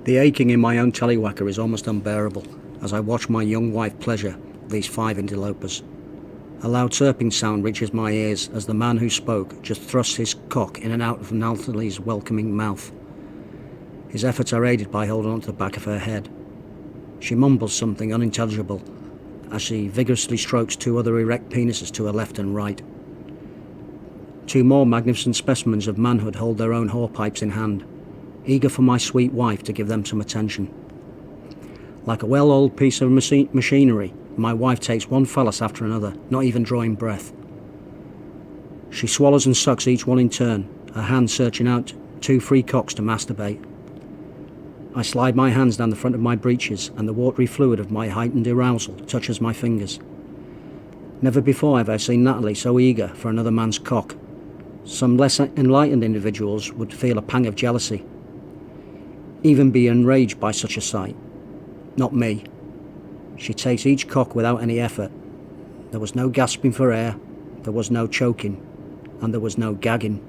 The aching in my own tallywhacker is almost unbearable as I watch my young wife pleasure these 5 interlopers. A loud chirping sound reaches my ears as the man who spoke just thrusts his cock in and out of Natalie's welcoming mouth. His efforts are aided by holding onto the back of her head. She mumbles something unintelligible as she vigorously strokes 2 other erect penises to her left and right. 2 more magnificent specimens of manhood hold their own horepipes in hand, eager for my sweet wife to give them some attention. Like a well-oiled piece of machinery, my wife takes one phallus after another, not even drawing breath. She swallows and sucks each one in turn, her hand searching out 2 free cocks to masturbate. I slide my hands down the front of my breeches and the watery fluid of my heightened arousal touches my fingers. Never before have I seen Natalie so eager for another man's cock. Some less enlightened individuals would feel a pang of jealousy, even be enraged by such a sight. Not me. She takes each cock without any effort. There was no gasping for air, there was no choking, and there was no gagging.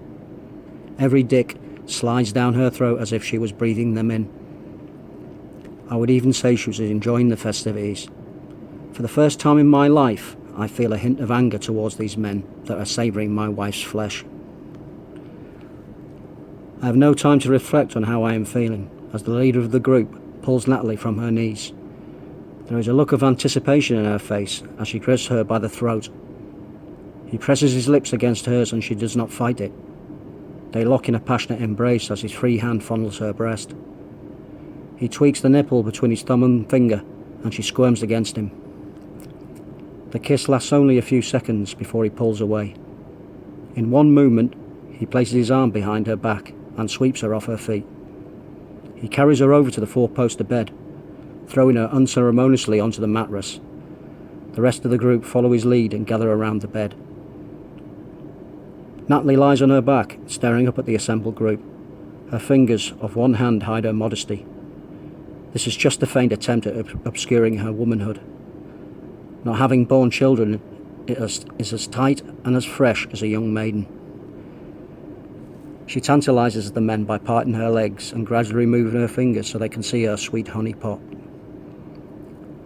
Every dick slides down her throat as if she was breathing them in. I would even say she was enjoying the festivities. For the first time in my life, I feel a hint of anger towards these men that are savouring my wife's flesh. I have no time to reflect on how I am feeling, as the leader of the group pulls Natalie from her knees. There is a look of anticipation in her face as she grabs her by the throat. He presses his lips against hers and she does not fight it. They lock in a passionate embrace as his free hand fondles her breast. He tweaks the nipple between his thumb and finger and she squirms against him. The kiss lasts only a few seconds before he pulls away. In one movement, he places his arm behind her back and sweeps her off her feet. He carries her over to the 4-poster bed, throwing her unceremoniously onto the mattress. The rest of the group follow his lead and gather around the bed. Natalie lies on her back, staring up at the assembled group. Her fingers of one hand hide her modesty. This is just a faint attempt at obscuring her womanhood. Not having borne children is as tight and as fresh as a young maiden. She tantalises the men by parting her legs and gradually removing her fingers so they can see her sweet honey pot.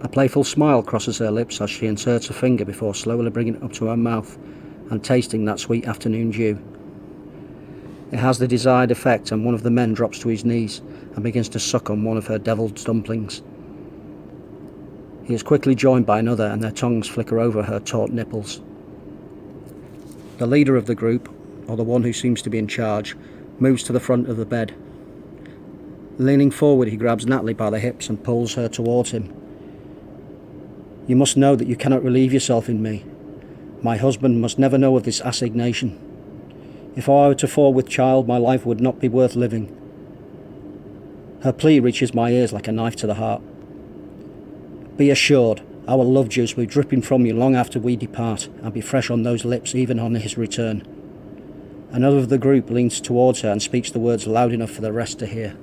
A playful smile crosses her lips as she inserts a finger before slowly bringing it up to her mouth and tasting that sweet afternoon dew. It has the desired effect and one of the men drops to his knees and begins to suck on one of her deviled dumplings. He is quickly joined by another and their tongues flicker over her taut nipples. The leader of the group, or the one who seems to be in charge, moves to the front of the bed. Leaning forward, he grabs Natalie by the hips and pulls her towards him. You must know that you cannot relieve yourself in me. My husband must never know of this assignation. If I were to fall with child, my life would not be worth living. Her plea reaches my ears like a knife to the heart. Be assured, our love juice will be dripping from you long after we depart, and be fresh on those lips even on his return. Another of the group leans towards her and speaks the words loud enough for the rest to hear.